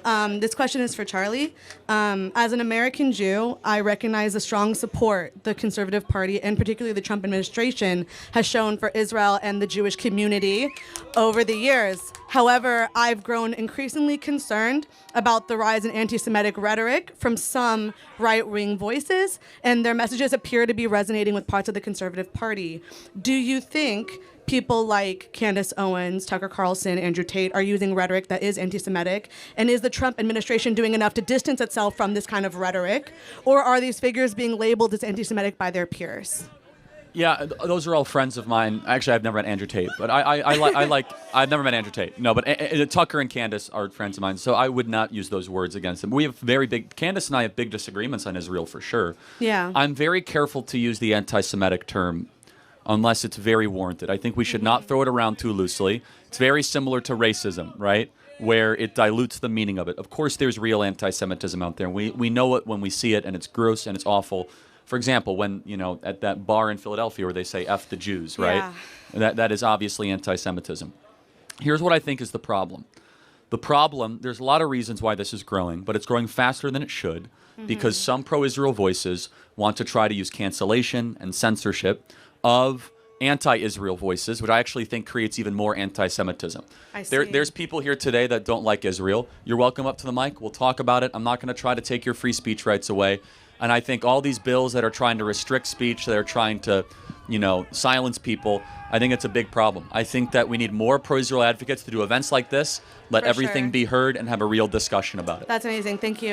This question is for Charlie. As an American Jew, I recognize the strong support the Conservative Party, and particularly the Trump administration, has shown for Israel and the Jewish community over the years. However, I've grown increasingly concerned about the rise in anti-Semitic rhetoric from some right-wing voices, and their messages appear to be resonating with parts of the Conservative Party. Do you think people like Candace Owens, Tucker Carlson, Andrew Tate are using rhetoric that is anti-Semitic? And is the Trump administration doing enough to distance itself from this kind of rhetoric? Or are these figures being labeled as anti-Semitic by their peers? Yeah, those are all friends of mine. Actually, I've never met Andrew Tate, but I've never met Andrew Tate. No, but Tucker and Candace are friends of mine, so I would not use those words against them. We have Candace and I have big disagreements on Israel for sure. Yeah. I'm very careful to use the anti-Semitic term unless it's very warranted. I think we should not throw it around too loosely. It's very similar to racism, right? Where it dilutes the meaning of it. Of course, there's real anti-Semitism out there. We know it when we see it, and it's gross and it's awful. For example, when, at that bar in Philadelphia where they say F the Jews, right? Yeah. That is obviously anti-Semitism. Here's what I think is the problem. The problem, there's a lot of reasons why this is growing, but it's growing faster than it should because some pro-Israel voices want to try to use cancellation and censorship of anti-Israel voices, which I actually think creates even more anti-Semitism. There's people here today that don't like Israel. You're welcome up to the mic. We'll talk about it. I'm not going to try to take your free speech rights away. And I think all these bills that are trying to restrict speech, that are trying to, silence people, I think it's a big problem. I think that we need more pro-Israel advocates to do events like this, let everything be heard, and have a real discussion about it. That's amazing. Thank you.